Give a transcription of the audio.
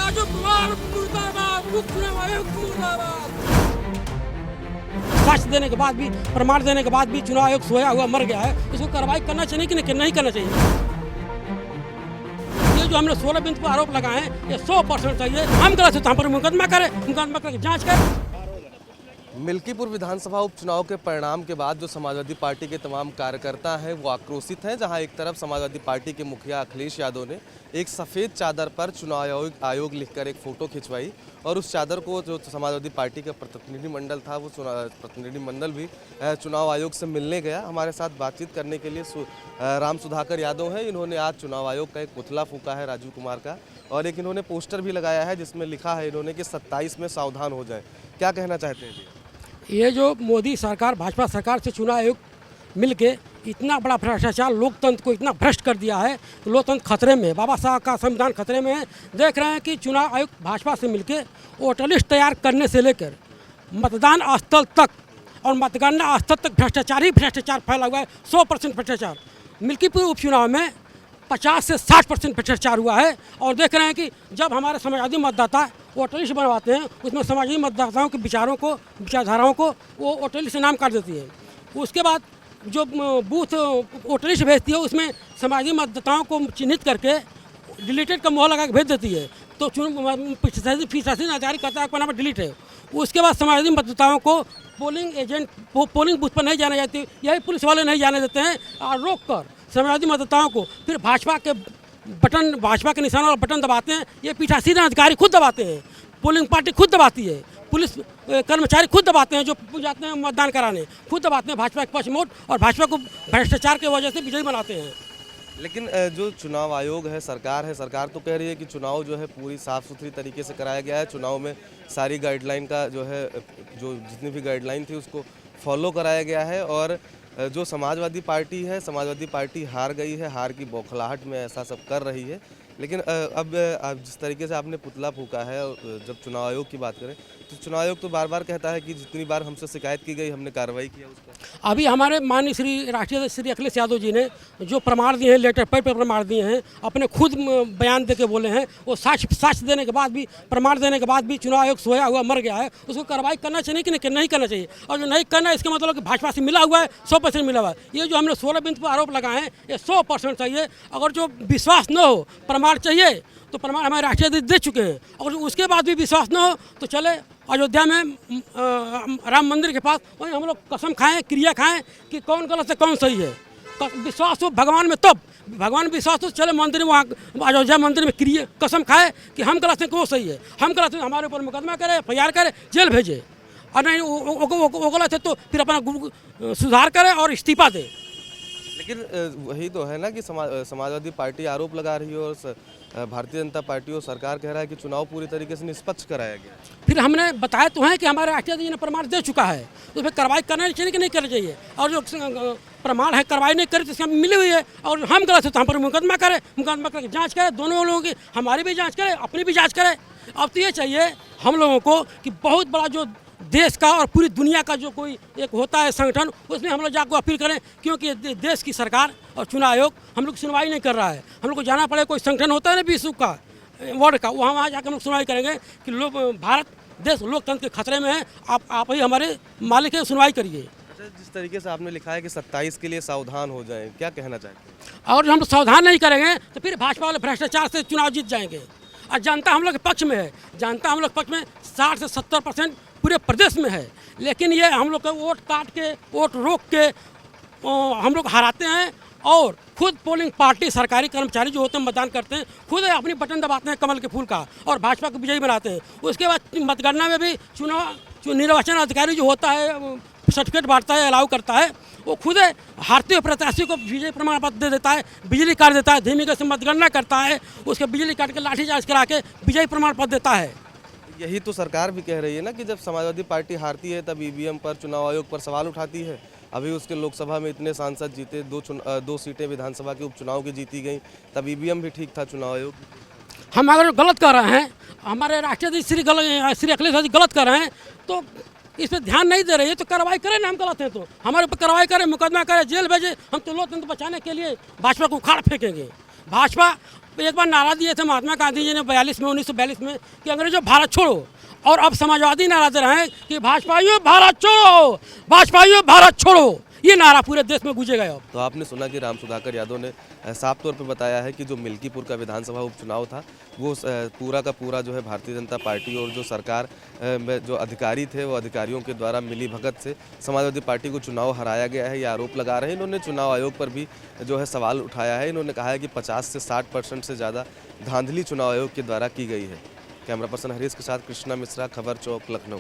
राजू कुमार मुर्दाबाद, मुख्य चुनाव आयोग मुर्दाबाद। साक्ष्य देने के बाद भी, प्रमाण देने के बाद भी चुनाव आयोग सोया हुआ मर गया है। इसको कार्रवाई करना चाहिए कि नहीं करना चाहिए। ये जो हमने 16 बिंदु पर आरोप लगाए हैं, ये 100% चाहिए। हम गलत है तो हम पर मुकदमा करें, मुकदमा करके जांच करें। मिल्कीपुर विधानसभा उपचुनाव के परिणाम के बाद जो समाजवादी पार्टी के तमाम कार्यकर्ता हैं वो आक्रोशित हैं। जहां एक तरफ समाजवादी पार्टी के मुखिया अखिलेश यादव ने एक सफ़ेद चादर पर चुनाव आयोग लिखकर एक फ़ोटो खिंचवाई और उस चादर को जो समाजवादी पार्टी का प्रतिनिधिमंडल था वो प्रतिनिधिमंडल भी चुनाव आयोग से मिलने गया। हमारे साथ बातचीत करने के लिए राम सुधाकर यादव हैं। इन्होंने आज चुनाव आयोग का एक पुतला फूंका है राजू कुमार का, और एक इन्होंने पोस्टर भी लगाया है जिसमें लिखा है इन्होंने कि 27 में सावधान हो जाए। क्या कहना चाहते हैं जी? ये जो मोदी सरकार, भाजपा सरकार से चुनाव आयोग मिलके इतना बड़ा भ्रष्टाचार, लोकतंत्र को इतना भ्रष्ट कर दिया है, तो लोकतंत्र खतरे में है। बाबा साहब का संविधान खतरे में है। देख रहे हैं कि चुनाव आयोग भाजपा से मिलके वोटर लिस्ट तैयार करने से लेकर मतदान स्थल तक और मतगणना स्थल तक भ्रष्टाचार ही भ्रष्टाचार फैला हुआ है। 100% भ्रष्टाचार। मिल्कीपुर उपचुनाव में 50 से 60% भ्रष्टाचार हुआ है। और देख रहे हैं कि जब हमारे समाजवादी मतदाता वोटर लिस्ट बनवाते हैं, उसमें समाजवादी मतदाताओं के विचारधाराओं को वो वोटर लिस्ट से नाम काट देती है। उसके बाद जो बूथ वोटर लिस्ट भेजती है उसमें समाजवादी मतदाताओं को चिन्हित करके डिलीटेड का मोहर लगा के भेज देती है। तो फीसदी अधिकारी कहता है आपका डिलीट है। उसके बाद समाजवादी मतदाताओं को पोलिंग एजेंट पोलिंग बूथ पर नहीं जाने जाती, यही पुलिस वाले नहीं जाने देते हैं और रोक कर समाजवादी मतदाताओं को फिर भाजपा के निशान वाला बटन दबाते हैं। ये पीठासीन अधिकारी खुद दबाते हैं, पोलिंग पार्टी खुद दबाती है, पुलिस कर्मचारी खुद दबाते हैं, जो जाते हैं मतदान कराने खुद दबाते हैं भाजपा के पक्ष में वोट, और भाजपा को भ्रष्टाचार की वजह से विजयी बनाते हैं। लेकिन जो चुनाव आयोग है, सरकार तो कह रही है कि चुनाव जो है पूरी साफ़ सुथरी तरीके से कराया गया है। चुनाव में सारी गाइडलाइन का जो जितनी भी गाइडलाइन थी उसको फॉलो कराया गया है। और जो समाजवादी पार्टी हार गई है, हार की बौखलाहट में ऐसा सब कर रही है। लेकिन अब जिस तरीके से आपने पुतला फूंका है, जब चुनाव आयोग की बात करें तो चुनाव आयोग तो बार बार कहता है कि जितनी बार हमसे शिकायत की गई हमने कार्रवाई किया उसका। अभी हमारे माननीय राष्ट्रीय अध्यक्ष श्री अखिलेश यादव जी ने जो प्रमाण दिए हैं, लेटर पैड पर प्रमाण दिए हैं, अपने खुद बयान दे के बोले हैं, वो साक्ष्य देने के बाद भी, प्रमाण देने के बाद भी चुनाव आयोग सोया हुआ मर गया है। उसको कार्रवाई करना चाहिए कि नहीं करना चाहिए। और जो नहीं करना है इसका मतलब कि भाजपा से मिला हुआ है, 100% मिला हुआ है। ये जो हमने 16 बिंदु पर आरोप लगाए हैं, ये 100% चाहिए। अगर जो विश्वास न हो, प्रमाण चाहिए तो प्रमाण हमारे राष्ट्रीय अध्यक्ष दे चुके हैं। अगर उसके बाद भी विश्वास न हो तो चले अयोध्या में राम मंदिर के पास, वहीं हम लोग कसम खाएं, क्रिया खाएं कि कौन गलत है कौन सही है। विश्वास हो भगवान में, तब भगवान विश्वास हो चले मंदिर में, वहाँ अयोध्या मंदिर में क्रिया कसम खाए कि हम गलत हैं, कौन सही है। हम गलत हैं हमारे ऊपर मुकदमा करे, FIR करे, जेल भेजे, और नहीं वो गलत है तो फिर अपना सुधार करे और इस्तीफा दे। लेकिन वही तो है ना कि समाजवादी पार्टी आरोप लगा रही है और भारतीय जनता पार्टी और सरकार कह रहा है कि चुनाव पूरी तरीके से निष्पक्ष कराया गया। फिर हमने बताया तो है कि हमारे राष्ट्रीय अध्यक्ष ने प्रमाण दे चुका है, तो फिर कार्रवाई करना चाहिए कि नहीं करना चाहिए। और जो प्रमाण है कार्रवाई नहीं करे तो इसकी मिली हुई है, और हम गलत है तो हम पर मुकदमा करें, मुकदमा करके जाँच करें, दोनों लोगों की, हमारी भी जाँच करें, अपनी भी जाँच करें। अब तो ये चाहिए हम लोगों को कि बहुत बड़ा जो देश का और पूरी दुनिया का जो कोई एक होता है संगठन, उसमें हम लोग जाकर अपील करें, क्योंकि देश की सरकार और चुनाव आयोग हम लोग सुनवाई नहीं कर रहा है। हम लोग को जाना पड़ेगा, कोई संगठन होता है ना विश्व का, वर्ल्ड का, वहाँ जाकर हम लोग सुनवाई करेंगे कि भारत देश लोकतंत्र के खतरे में है, आप ही हमारे मालिक है, सुनवाई करिए। अच्छा, जिस तरीके से आपने लिखा है कि 27 के लिए सावधान हो जाएं, क्या कहना चाहते हैं? और हम सावधान नहीं करेंगे तो फिर भाजपा वाले भ्रष्टाचार से चुनाव जीत जाएंगे। और जनता हम लोग के पक्ष में है, जनता हम लोग के पक्ष में 60 से 70% पूरे प्रदेश में है। लेकिन ये हम लोग को वोट काट के, वोट रोक के हम लोग हराते हैं, और खुद पोलिंग पार्टी सरकारी कर्मचारी जो होते हैं मतदान करते हैं, खुद अपनी बटन दबाते हैं कमल के फूल का और भाजपा को विजयी बनाते हैं। उसके बाद मतगणना में भी निर्वाचन अधिकारी जो होता है सर्टिफिकेट बांटता है, अलाउ करता है, वो खुद हारते हुए प्रत्याशी को विजय प्रमाण पत्र दे देता है, बिजली कार्ड देता है, धीमी गति से मतगणना करता है, उसके बिजली कार्ड के लाठीचार्ज करा के विजयी प्रमाण पत्र देता है। यही तो सरकार भी कह रही है ना कि जब समाजवादी पार्टी हारती है तब EVM पर, चुनाव आयोग पर सवाल उठाती है। अभी उसके लोकसभा में इतने सांसद जीते, 2 सीटें विधानसभा के उपचुनाव की जीती गई, तब EVM भी ठीक था, चुनाव आयोग। हम अगर गलत कर रहे हैं, हमारे राष्ट्रीय अध्यक्ष श्री अखिलेश जी गलत कर रहे हैं, तो इस पर ध्यान नहीं दे रहे हैं, तो कार्रवाई करें ना। हम गलत हैं तो हमारे ऊपर कार्रवाई करें, मुकदमा करें, जेल भेजें। हम तो लोकतंत्र बचाने के लिए भाजपा को उखाड़ फेंकेंगे। भाजपा एक बार नारा दिए थे महात्मा गांधी जी ने 1942 में कि अंग्रेजों भारत छोड़ो, और अब समाजवादी नारा दे रहे हैं कि भाजपाइयों भारत छोड़ो, भाजपाइयों भारत छोड़ो। ये नारा पूरे देश में गूंजेगा अब। तो आपने सुना कि राम सुधाकर यादव ने साफ तौर पर बताया है कि जो मिल्कीपुर का विधानसभा उपचुनाव था वो पूरा का पूरा जो है भारतीय जनता पार्टी और जो सरकार में जो अधिकारी थे वो अधिकारियों के द्वारा मिली भगत से समाजवादी पार्टी को चुनाव हराया गया है, ये आरोप लगा रहे हैं। इन्होंने चुनाव आयोग पर भी जो है सवाल उठाया है। इन्होंने कहा है कि 50 से 60% से ज़्यादा धांधली चुनाव आयोग के द्वारा की गई है। कैमरा पर्सन हरीश के साथ कृष्णा मिश्रा, खबर चौक, लखनऊ।